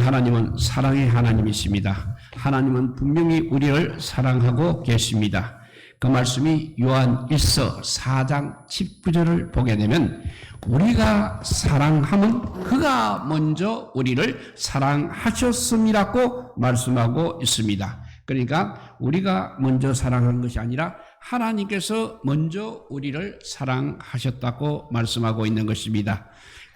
하나님은 사랑의 하나님이십니다. 하나님은 분명히 우리를 사랑하고 계십니다. 그 말씀이 요한 1서 4장 19절을 보게 되면 우리가 사랑하면 그가 먼저 우리를 사랑하셨음이라고 말씀하고 있습니다. 그러니까 우리가 먼저 사랑한 것이 아니라 하나님께서 먼저 우리를 사랑하셨다고 말씀하고 있는 것입니다.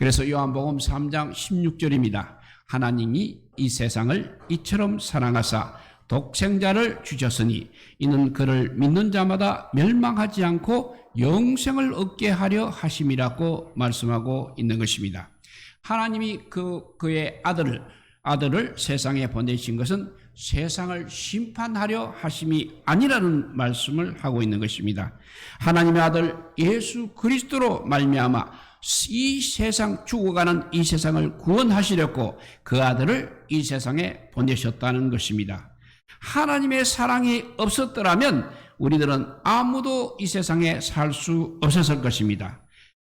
그래서 요한복음 3장 16절입니다. 하나님이 이 세상을 이처럼 사랑하사 독생자를 주셨으니 이는 그를 믿는 자마다 멸망하지 않고 영생을 얻게 하려 하심이라고 말씀하고 있는 것입니다. 하나님이 그의 아들을 세상에 보내신 것은 세상을 심판하려 하심이 아니라는 말씀을 하고 있는 것입니다. 하나님의 아들 예수 그리스도로 말미암아 이 세상 죽어가는 이 세상을 구원하시려고 그 아들을 이 세상에 보내셨다는 것입니다. 하나님의 사랑이 없었더라면 우리들은 아무도 이 세상에 살 수 없었을 것입니다.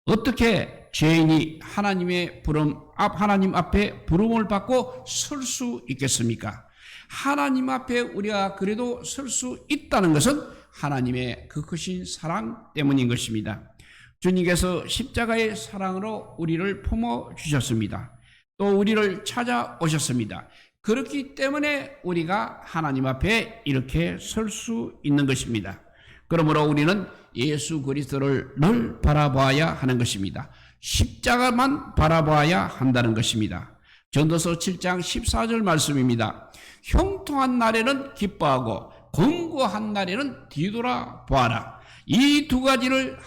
어떻게 죄인이 하나님 앞에 부름을 받고 설 수 있겠습니까? 하나님 앞에 우리가 그래도 설 수 있다는 것은 하나님의 그 크신 사랑 때문인 것입니다. 주님께서 십자가의 사랑으로 우리를 품어 주셨습니다. 또 우리를 찾아오셨습니다. 그렇기 때문에 우리가 하나님 앞에 이렇게 설 수 있는 것입니다. 그러므로 우리는 예수 그리스도를 늘 바라봐야 하는 것입니다. 십자가만 바라봐야 한다는 것입니다. 전도서 7장 14절 말씀입니다. 형통한 날에는 기뻐하고 권고한 날에는 뒤돌아 보아라. 이 두 가지를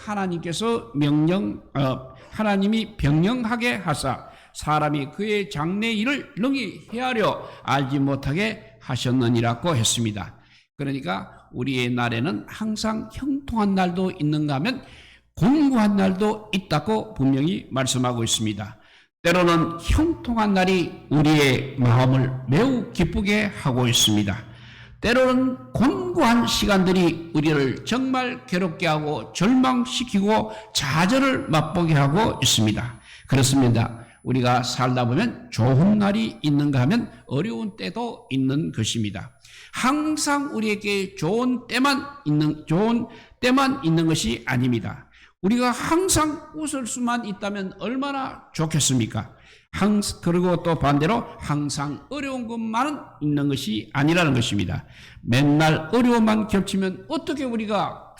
하나님이 명령하게 하사 사람이 그의 장래 일을 능히 헤아려 알지 못하게 하셨느니라고 했습니다. 그러니까 우리의 날에는 항상 형통한 날도 있는가 하면 권고한 날도 있다고 분명히 말씀하고 있습니다. 때로는 형통한 날이 우리의 마음을 매우 기쁘게 하고 있습니다. 때로는 곤고한 시간들이 우리를 정말 괴롭게 하고 절망시키고 좌절을 맛보게 하고 있습니다. 그렇습니다. 우리가 살다 보면 좋은 날이 있는가 하면 어려운 때도 있는 것입니다. 항상 우리에게 좋은 때만 있는 것이 아닙니다. 우리가 항상 웃을 수만 있다면 얼마나 좋겠습니까? 그리고 또 반대로 항상 어려운 것만은 있는 것이 아니라는 것입니다. 맨날 어려움만 겹치면 어떻게 우리가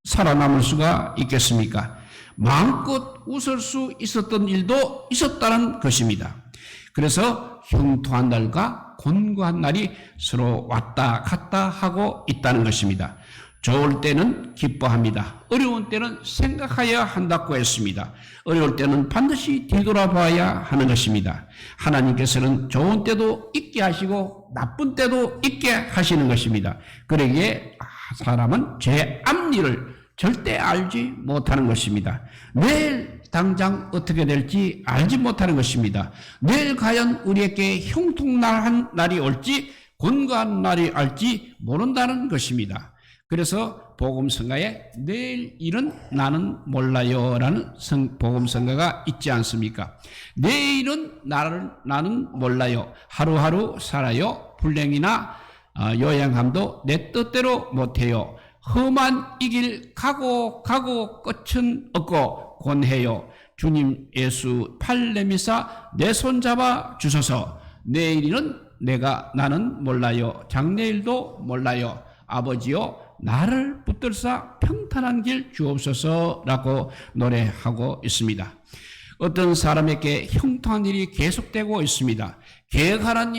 살아남을 수가 있겠습니까? 마음껏 웃을 수 있었던 일도 있었다는 것입니다. 그래서 형통한 날과 곤고한 날이 서로 왔다 갔다 하고 있다는 것입니다. 좋을 때는 기뻐합니다. 어려운 때는 생각해야 한다고 했습니다. 어려울 때는 반드시 뒤돌아봐야 하는 것입니다. 하나님께서는 좋은 때도 있게 하시고 나쁜 때도 있게 하시는 것입니다. 그러기에 사람은 제 앞일을 절대 알지 못하는 것입니다. 내일 당장 어떻게 될지 알지 못하는 것입니다. 내일 과연 우리에게 형통한 날이 올지 곤고한 날이 올지 모른다는 것입니다. 그래서 복음성가에 내일 일은 나는 몰라요 라는 복음성가가 있지 않습니까? 내일은 나는 몰라요. 하루하루 살아요. 불행이나 요양함도 내 뜻대로 못해요. 험한 이 길 가고 끝은 없고 권해요. 주님 예수 팔 내미사 내 손 잡아 주소서. 내일은 나는 몰라요. 장래일도 몰라요. 아버지요 나를 붙들사 평탄한 길 주옵소서라고 노래하고 있습니다. 어떤 사람에게 형통한 일이 계속되고 있습니다. 계획하는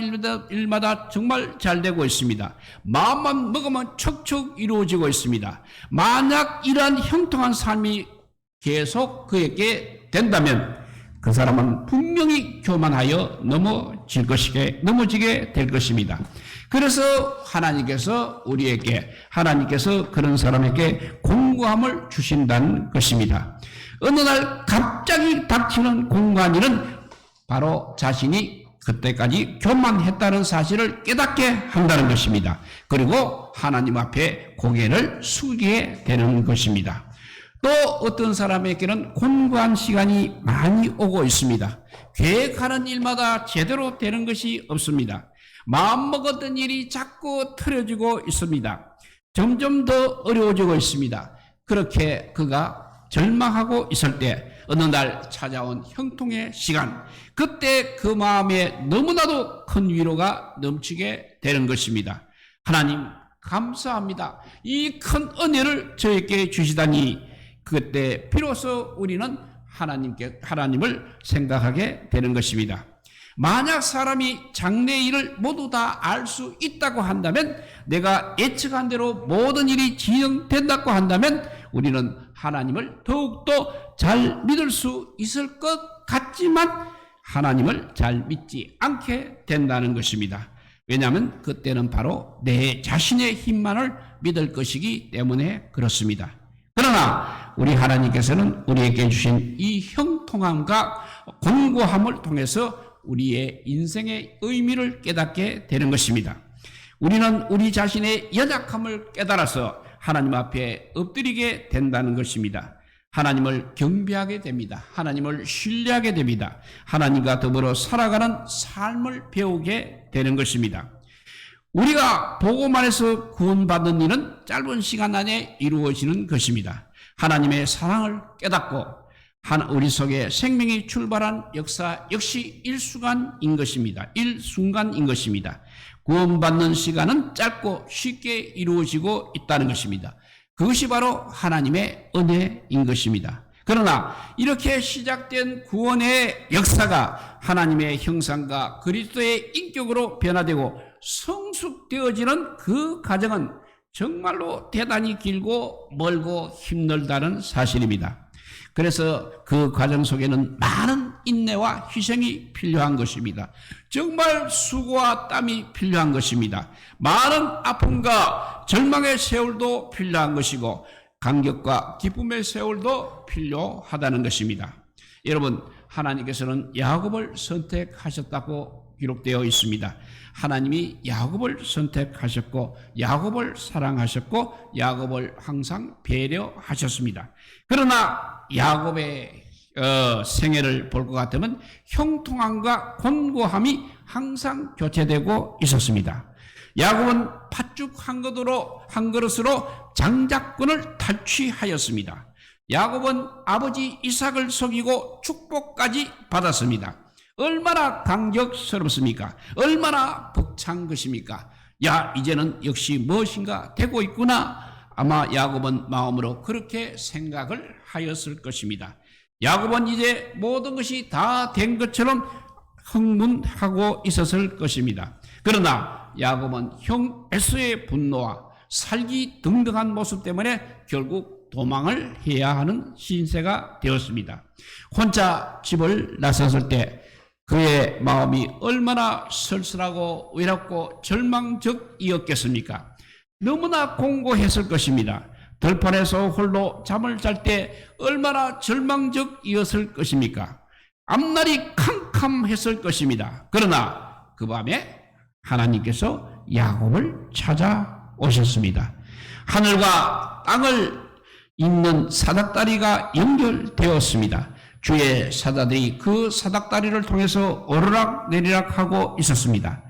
일마다 정말 잘 되고 있습니다. 마음만 먹으면 척척 이루어지고 있습니다. 만약 이러한 형통한 삶이 계속 그에게 된다면 그 사람은 분명히 교만하여 넘어지게 될 것입니다. 그래서 하나님께서 그런 사람에게 공고함을 주신다는 것입니다. 어느 날 갑자기 닥치는 공고한 일은 바로 자신이 그때까지 교만했다는 사실을 깨닫게 한다는 것입니다. 그리고 하나님 앞에 고개를 숙이게 되는 것입니다. 또 어떤 사람에게는 곤고한 시간이 많이 오고 있습니다. 계획하는 일마다 제대로 되는 것이 없습니다. 마음먹었던 일이 자꾸 틀어지고 있습니다. 점점 더 어려워지고 있습니다. 그렇게 그가 절망하고 있을 때 어느 날 찾아온 형통의 시간, 그때 그 마음에 너무나도 큰 위로가 넘치게 되는 것입니다. 하나님 감사합니다. 이 큰 은혜를 저에게 주시다니, 그때 비로소 우리는 하나님을 생각하게 되는 것입니다. 만약 사람이 장래일을 모두 다 알 수 있다고 한다면, 내가 예측한 대로 모든 일이 진행된다고 한다면 우리는 하나님을 더욱더 잘 믿을 수 있을 것 같지만 하나님을 잘 믿지 않게 된다는 것입니다. 왜냐하면 그때는 바로 내 자신의 힘만을 믿을 것이기 때문에 그렇습니다. 그러나 우리 하나님께서는 우리에게 주신 이 형통함과 곤고함을 통해서 우리의 인생의 의미를 깨닫게 되는 것입니다. 우리는 우리 자신의 연약함을 깨달아서 하나님 앞에 엎드리게 된다는 것입니다. 하나님을 경배하게 됩니다. 하나님을 신뢰하게 됩니다. 하나님과 더불어 살아가는 삶을 배우게 되는 것입니다. 우리가 복음안에서 구원받는 일은 짧은 시간 안에 이루어지는 것입니다. 하나님의 사랑을 깨닫고 우리 속에 생명이 출발한 역사 역시 일순간인 것입니다. 일순간인 것입니다. 구원받는 시간은 짧고 쉽게 이루어지고 있다는 것입니다. 그것이 바로 하나님의 은혜인 것입니다. 그러나 이렇게 시작된 구원의 역사가 하나님의 형상과 그리스도의 인격으로 변화되고 성숙되어지는 그 과정은 정말로 대단히 길고 멀고 힘들다는 사실입니다. 그래서 그 과정 속에는 많은 인내와 희생이 필요한 것입니다. 정말 수고와 땀이 필요한 것입니다. 많은 아픔과 절망의 세월도 필요한 것이고 감격과 기쁨의 세월도 필요하다는 것입니다. 여러분, 하나님께서는 야곱을 선택하셨다고 기록되어 있습니다. 하나님이 야곱을 선택하셨고 야곱을 사랑하셨고 야곱을 항상 배려하셨습니다. 그러나 야곱의 생애를 볼 것 같으면 형통함과 곤고함이 항상 교체되고 있었습니다. 야곱은 팥죽 한 그릇으로 장자권을 탈취하였습니다. 야곱은 아버지 이삭을 속이고 축복까지 받았습니다. 얼마나 감격스럽습니까? 얼마나 벅찬 것입니까? 야, 이제는 역시 무엇인가 되고 있구나. 아마 야곱은 마음으로 그렇게 생각을 하였을 것입니다. 야곱은 이제 모든 것이 다 된 것처럼 흥분하고 있었을 것입니다. 그러나 야곱은 형 에서의 분노와 살기 등등한 모습 때문에 결국 도망을 해야 하는 신세가 되었습니다. 혼자 집을 나섰을 때 그의 마음이 얼마나 쓸쓸하고 외롭고 절망적이었겠습니까? 너무나 공고했을 것입니다. 들판에서 홀로 잠을 잘 때 얼마나 절망적이었을 것입니까? 앞날이 캄캄했을 것입니다. 그러나 그 밤에 하나님께서 야곱을 찾아오셨습니다. 하늘과 땅을 잇는 사닥다리가 연결되었습니다. 주의 사자들이 그 사닥다리를 통해서 오르락 내리락 하고 있었습니다.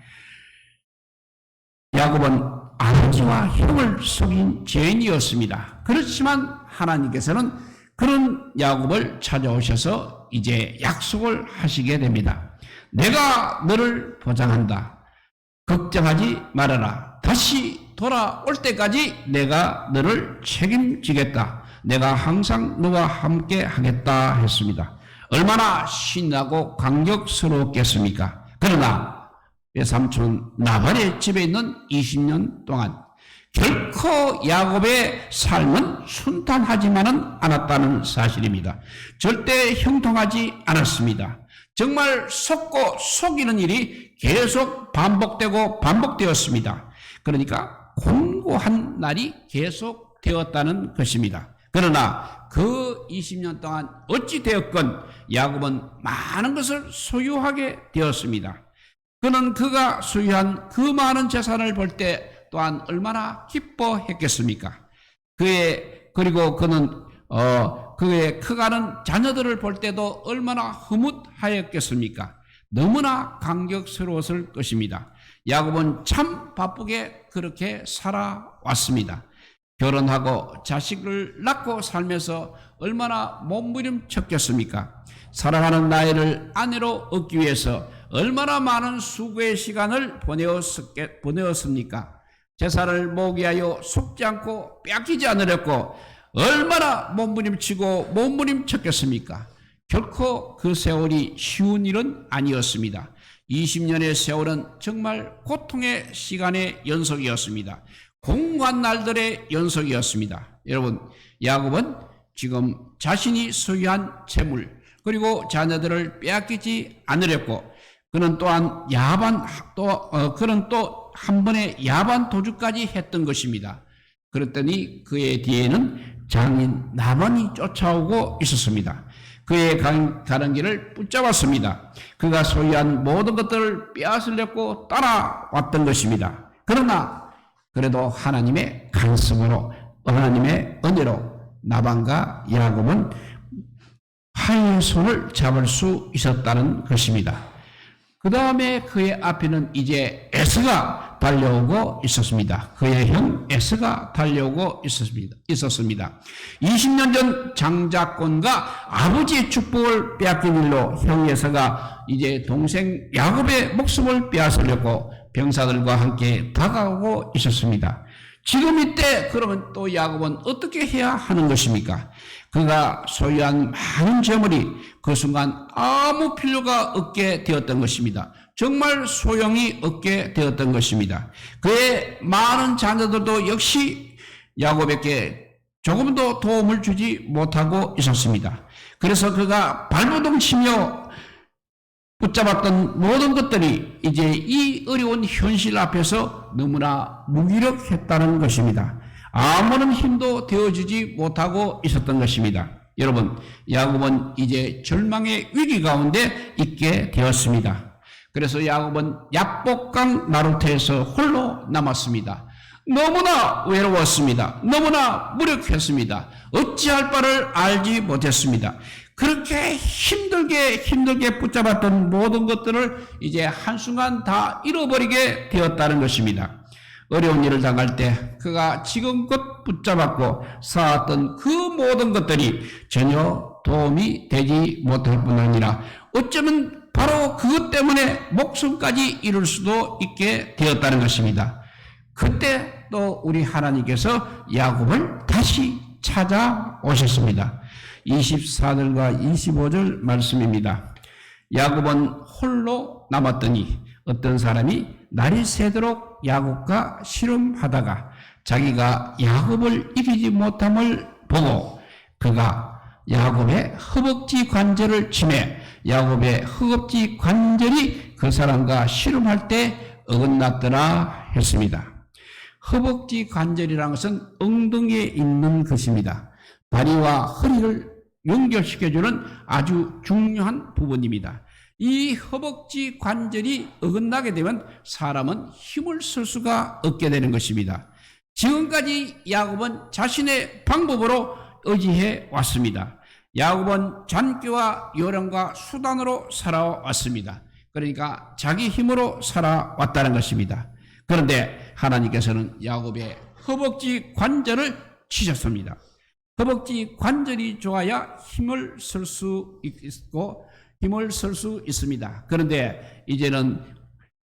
야곱은 아버지와 형을 속인 죄인이었습니다. 그렇지만 하나님께서는 그런 야곱을 찾아오셔서 이제 약속을 하시게 됩니다. 내가 너를 보장한다. 걱정하지 말아라. 다시 돌아올 때까지 내가 너를 책임지겠다. 내가 항상 너와 함께 하겠다 했습니다. 얼마나 신나고 감격스러웠겠습니까? 그러나 외삼촌 나발의 집에 있는 20년 동안 결코 야곱의 삶은 순탄하지만은 않았다는 사실입니다. 절대 형통하지 않았습니다. 정말 속고 속이는 일이 계속 반복되고 반복되었습니다. 그러니까 곤고한 날이 계속 되었다는 것입니다. 그러나 그 20년 동안 어찌 되었건 야곱은 많은 것을 소유하게 되었습니다. 그는 그가 소유한 그 많은 재산을 볼 때 또한 얼마나 기뻐했겠습니까? 그리고 그는 그의 커가는 자녀들을 볼 때도 얼마나 흐뭇하였겠습니까? 너무나 감격스러웠을 것입니다. 야곱은 참 바쁘게 그렇게 살아왔습니다. 결혼하고 자식을 낳고 살면서 얼마나 몸부림쳤겠습니까? 사랑하는 나이를 아내로 얻기 위해서 얼마나 많은 수고의 시간을 보내었습니까? 제사를 모으기 위하여 속지 않고 빼앗기지 않으려고 얼마나 몸부림쳤겠습니까? 결코 그 세월이 쉬운 일은 아니었습니다. 20년의 세월은 정말 고통의 시간의 연속이었습니다. 공고한 날들의 연속이었습니다. 여러분, 야곱은 지금 자신이 소유한 재물 그리고 자녀들을 빼앗기지 않으려고 그는 또한 그는 또 한 번의 야반 도주까지 했던 것입니다. 그랬더니 그의 뒤에는 장인 나만이 쫓아오고 있었습니다. 그의 가는 길을 붙잡았습니다. 그가 소유한 모든 것들을 빼앗으려고 따라왔던 것입니다. 그러나 그래도 하나님의 간섭으로 하나님의 은혜로 나반과 야곱은 하의 손을 잡을 수 있었다는 것입니다. 그 다음에 그의 앞에는 이제 에서가 달려오고 있었습니다. 그의 형 에서가 달려오고 있었습니다. 20년 전 장자권과 아버지의 축복을 빼앗긴 일로 형 에서가 이제 동생 야곱의 목숨을 빼앗으려고 병사들과 함께 다가오고 있었습니다. 지금 이때 그러면 또 야곱은 어떻게 해야 하는 것입니까? 그가 소유한 많은 재물이 그 순간 아무 필요가 없게 되었던 것입니다. 정말 소용이 없게 되었던 것입니다. 그의 많은 자녀들도 역시 야곱에게 조금도 도움을 주지 못하고 있었습니다. 그래서 그가 발버둥 치며 붙잡았던 모든 것들이 이제 이 어려운 현실 앞에서 너무나 무기력했다는 것입니다. 아무런 힘도 되어주지 못하고 있었던 것입니다. 여러분, 야곱은 이제 절망의 위기 가운데 있게 되었습니다. 그래서 야곱은 야복강 나루터에서 홀로 남았습니다. 너무나 외로웠습니다. 너무나 무력했습니다. 어찌할 바를 알지 못했습니다. 그렇게 힘들게 붙잡았던 모든 것들을 이제 한순간 다 잃어버리게 되었다는 것입니다. 어려운 일을 당할 때 그가 지금껏 붙잡았고 쌓았던 그 모든 것들이 전혀 도움이 되지 못할 뿐 아니라 어쩌면 바로 그것 때문에 목숨까지 잃을 수도 있게 되었다는 것입니다. 그때 또 우리 하나님께서 야곱을 다시 찾아오셨습니다. 24절과 25절 말씀입니다. 야곱은 홀로 남았더니 어떤 사람이 날이 새도록 야곱과 씨름하다가 자기가 야곱을 이기지 못함을 보고 그가 야곱의 허벅지 관절을 치매 야곱의 허벅지 관절이 그 사람과 씨름할 때 어긋났더라 했습니다. 허벅지 관절이라는 것은 엉덩이에 있는 것입니다. 다리와 허리를 연결시켜주는 아주 중요한 부분입니다. 이 허벅지 관절이 어긋나게 되면 사람은 힘을 쓸 수가 없게 되는 것입니다. 지금까지 야곱은 자신의 방법으로 의지해 왔습니다. 야곱은 잔꾀와 요령과 수단으로 살아왔습니다. 그러니까 자기 힘으로 살아왔다는 것입니다. 그런데 하나님께서는 야곱의 허벅지 관절을 치셨습니다. 허벅지 관절이 좋아야 힘을 쓸 수 있고 힘을 쓸 수 있습니다. 그런데 이제는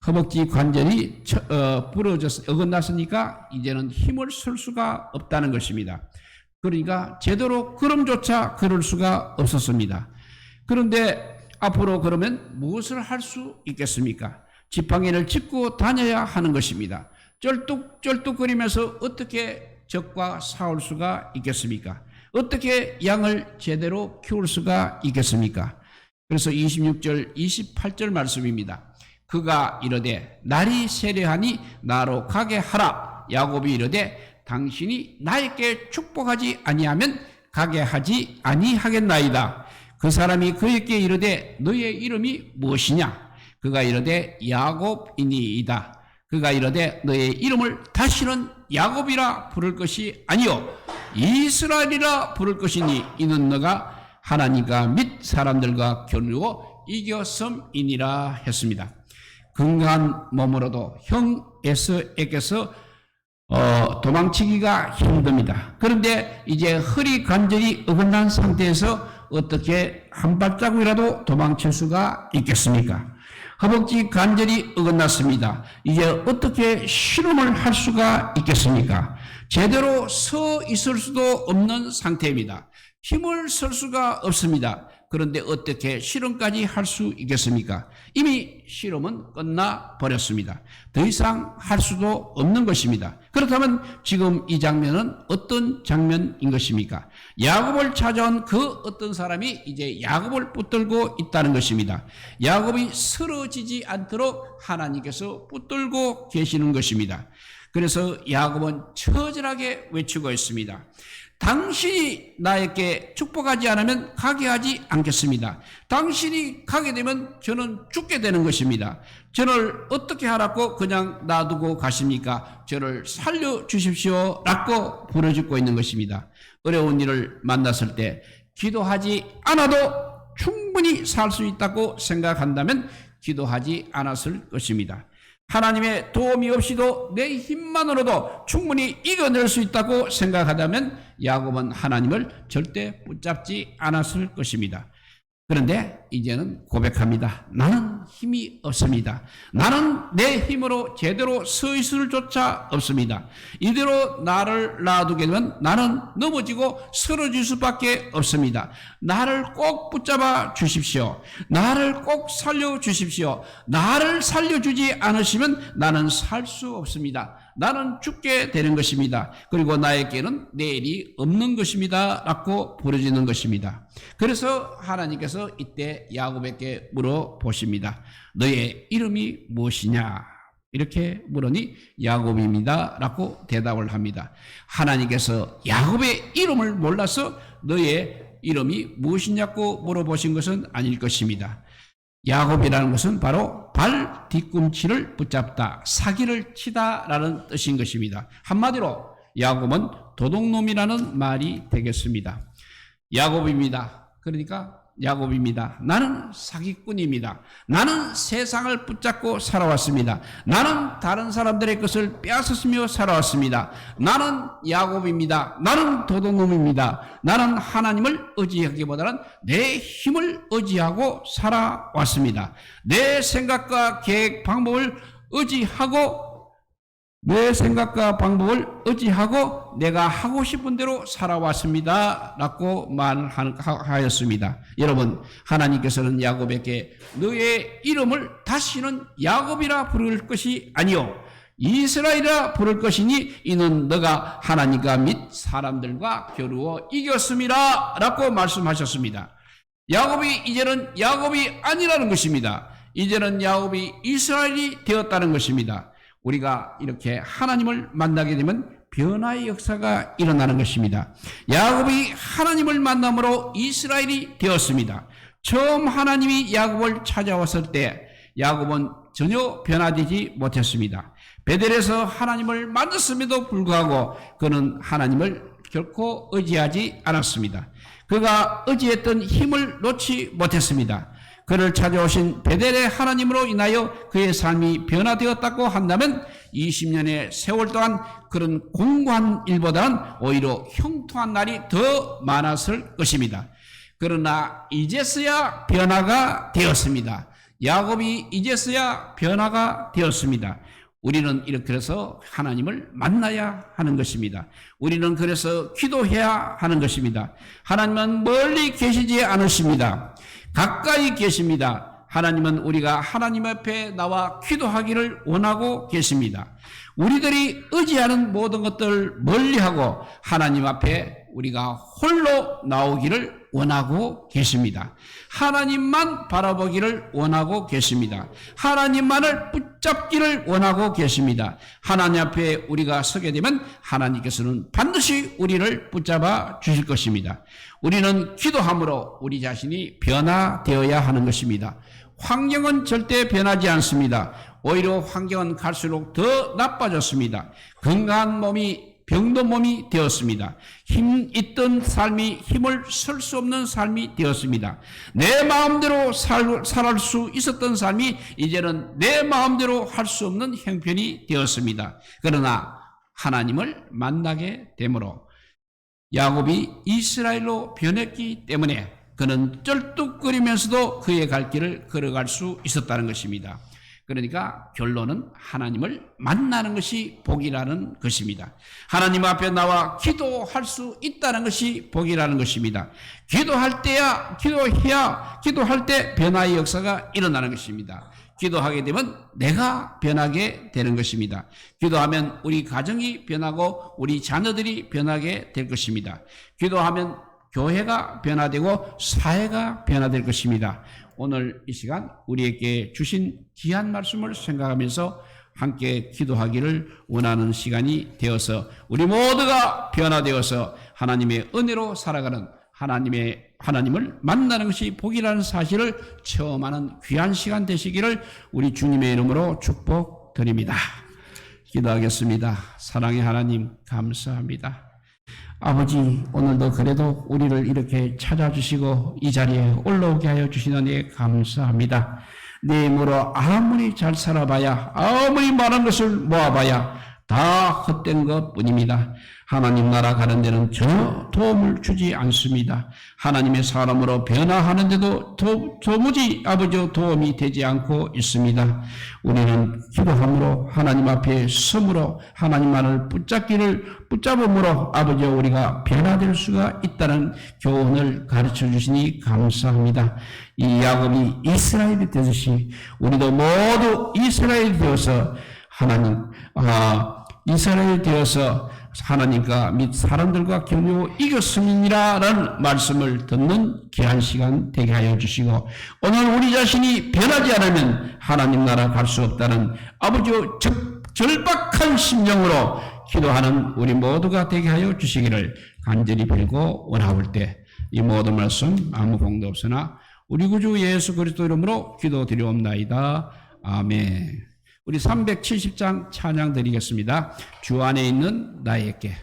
허벅지 관절이 어긋났으니까 이제는 힘을 쓸 수가 없다는 것입니다. 그러니까 제대로 걸음조차 걸을 수가 없었습니다. 그런데 앞으로 그러면 무엇을 할 수 있겠습니까? 지팡이를 짚고 다녀야 하는 것입니다. 쩔뚝쩔뚝거리면서 어떻게 적과 싸울 수가 있겠습니까? 어떻게 양을 제대로 키울 수가 있겠습니까? 그래서 26절, 28절 말씀입니다. 그가 이르되 날이 세려하니 나로 가게 하라. 야곱이 이르되 당신이 나에게 축복하지 아니하면 가게 하지 아니하겠나이다. 그 사람이 그에게 이르되 너의 이름이 무엇이냐? 그가 이르되 야곱이니이다. 그가 이르되 너의 이름을 다시는 야곱이라 부를 것이 아니요 이스라엘이라 부를 것이니 이는 너가 하나님과 및 사람들과 겨누어 이겼음이니라 했습니다. 건강한 몸으로도 형 에서에게서 도망치기가 힘듭니다. 그런데 이제 허리 관절이 어긋난 상태에서 어떻게 한 발자국이라도 도망칠 수가 있겠습니까? 허벅지 관절이 어긋났습니다. 이제 어떻게 실험을 할 수가 있겠습니까? 제대로 서 있을 수도 없는 상태입니다. 힘을 쓸 수가 없습니다. 그런데 어떻게 실험까지 할 수 있겠습니까? 이미 실험은 끝나 버렸습니다. 더 이상 할 수도 없는 것입니다. 그렇다면 지금 이 장면은 어떤 장면인 것입니까? 야곱을 찾아온 그 어떤 사람이 이제 야곱을 붙들고 있다는 것입니다. 야곱이 쓰러지지 않도록 하나님께서 붙들고 계시는 것입니다. 그래서 야곱은 처절하게 외치고 있습니다. 당신이 나에게 축복하지 않으면 가게 하지 않겠습니다. 당신이 가게 되면 저는 죽게 되는 것입니다. 저를 어떻게 하라고 그냥 놔두고 가십니까? 저를 살려주십시오 라고 부르짖고 있는 것입니다. 어려운 일을 만났을 때 기도하지 않아도 충분히 살 수 있다고 생각한다면 기도하지 않았을 것입니다. 하나님의 도움이 없이도 내 힘만으로도 충분히 이겨낼 수 있다고 생각하다면 야곱은 하나님을 절대 붙잡지 않았을 것입니다. 그런데 이제는 고백합니다. 나는 힘이 없습니다. 나는 내 힘으로 제대로 서 있을 조차 없습니다. 이대로 나를 놔두게 되면 나는 넘어지고 쓰러질 수밖에 없습니다. 나를 꼭 붙잡아 주십시오. 나를 꼭 살려 주십시오. 나를 살려주지 않으시면 나는 살 수 없습니다. 나는 죽게 되는 것입니다. 그리고 나에게는 내일이 없는 것입니다 라고 부르짖는 것입니다. 그래서 하나님께서 이때 야곱에게 물어보십니다. 너의 이름이 무엇이냐? 이렇게 물으니 야곱입니다 라고 대답을 합니다. 하나님께서 야곱의 이름을 몰라서 너의 이름이 무엇이냐고 물어보신 것은 아닐 것입니다. 야곱이라는 것은 바로 발 뒤꿈치를 붙잡다, 사기를 치다 라는 뜻인 것입니다. 한마디로 야곱은 도둑놈이라는 말이 되겠습니다. 야곱입니다. 그러니까 야곱입니다. 나는 사기꾼입니다. 나는 세상을 붙잡고 살아왔습니다. 나는 다른 사람들의 것을 빼앗았으며 살아왔습니다. 나는 야곱입니다. 나는 도둑놈입니다. 나는 하나님을 의지하기보다는 내 힘을 의지하고 살아왔습니다. 내 생각과 계획, 방법을 의지하고 내가 하고 싶은 대로 살아왔습니다 라고 말하였습니다. 여러분, 하나님께서는 야곱에게 너의 이름을 다시는 야곱이라 부를 것이 아니요 이스라엘이라 부를 것이니 이는 너가 하나님과 및 사람들과 겨루어 이겼음이라 라고 말씀하셨습니다. 야곱이 이제는 야곱이 아니라는 것입니다. 이제는 야곱이 이스라엘이 되었다는 것입니다. 우리가 이렇게 하나님을 만나게 되면 변화의 역사가 일어나는 것입니다. 야곱이 하나님을 만남으로 이스라엘이 되었습니다. 처음 하나님이 야곱을 찾아왔을 때 야곱은 전혀 변화되지 못했습니다. 베델에서 하나님을 만났음에도 불구하고 그는 하나님을 결코 의지하지 않았습니다. 그가 의지했던 힘을 놓지 못했습니다. 그를 찾아오신 베델의 하나님으로 인하여 그의 삶이 변화되었다고 한다면 20년의 세월 동안 그런 공고한 일보다는 오히려 형통한 날이 더 많았을 것입니다. 그러나 이제서야 변화가 되었습니다. 야곱이 이제서야 변화가 되었습니다. 우리는 이렇게 해서 하나님을 만나야 하는 것입니다. 우리는 그래서 기도해야 하는 것입니다. 하나님은 멀리 계시지 않으십니다. 가까이 계십니다. 하나님은 우리가 하나님 앞에 나와 기도하기를 원하고 계십니다. 우리들이 의지하는 모든 것들을 멀리하고 하나님 앞에 우리가 홀로 나오기를 원하고 계십니다. 하나님만 바라보기를 원하고 계십니다. 하나님만을 붙잡기를 원하고 계십니다. 하나님 앞에 우리가 서게 되면 하나님께서는 반드시 우리를 붙잡아 주실 것입니다. 우리는 기도함으로 우리 자신이 변화되어야 하는 것입니다. 환경은 절대 변하지 않습니다. 오히려 환경은 갈수록 더 나빠졌습니다. 건강한 몸이 병든 몸이 되었습니다. 힘 있던 삶이 힘을 쓸 수 없는 삶이 되었습니다. 내 마음대로 살아갈 수 있었던 삶이 이제는 내 마음대로 할 수 없는 형편이 되었습니다. 그러나 하나님을 만나게 되므로 야곱이 이스라엘로 변했기 때문에 그는 쩔뚝거리면서도 그의 갈 길을 걸어갈 수 있었다는 것입니다. 그러니까 결론은 하나님을 만나는 것이 복이라는 것입니다. 하나님 앞에 나와 기도할 수 있다는 것이 복이라는 것입니다. 기도할 때 변화의 역사가 일어나는 것입니다. 기도하게 되면 내가 변하게 되는 것입니다. 기도하면 우리 가정이 변하고 우리 자녀들이 변하게 될 것입니다. 기도하면 교회가 변화되고 사회가 변화될 것입니다. 오늘 이 시간 우리에게 주신 귀한 말씀을 생각하면서 함께 기도하기를 원하는 시간이 되어서 우리 모두가 변화되어서 하나님의 은혜로 살아가는 하나님을 만나는 것이 복이라는 사실을 체험하는 귀한 시간 되시기를 우리 주님의 이름으로 축복드립니다. 기도하겠습니다. 사랑의 하나님 감사합니다. 아버지, 오늘도 그래도 우리를 이렇게 찾아주시고 이 자리에 올라오게 하여 주시느니 감사합니다. 내 힘으로 아무리 잘 살아봐야, 아무리 많은 것을 모아봐야 다 헛된 것뿐입니다. 하나님 나라 가는 데는 전혀 도움을 주지 않습니다. 하나님의 사람으로 변화하는데도 도무지 아버지 도움이 되지 않고 있습니다. 우리는 기도함으로 하나님 앞에 섬으로 하나님만을 붙잡음으로 아버지 우리가 변화될 수가 있다는 교훈을 가르쳐 주시니 감사합니다. 이 야곱이 이스라엘이 되듯이 우리도 모두 이스라엘이 되어서 이스라엘이 되어서 하나님과 및 사람들과 겨누어 이겼음이라는 말씀을 듣는 귀한 시간 되게 하여 주시고 오늘 우리 자신이 변하지 않으면 하나님 나라 갈 수 없다는 아버지의 절박한 심정으로 기도하는 우리 모두가 되게 하여 주시기를 간절히 빌고 원하올 때 이 모든 말씀 아무 공도 없으나 우리 구주 예수 그리스도 이름으로 기도드리옵나이다. 아멘. 우리 370장 찬양 드리겠습니다. 주 안에 있는 나에게.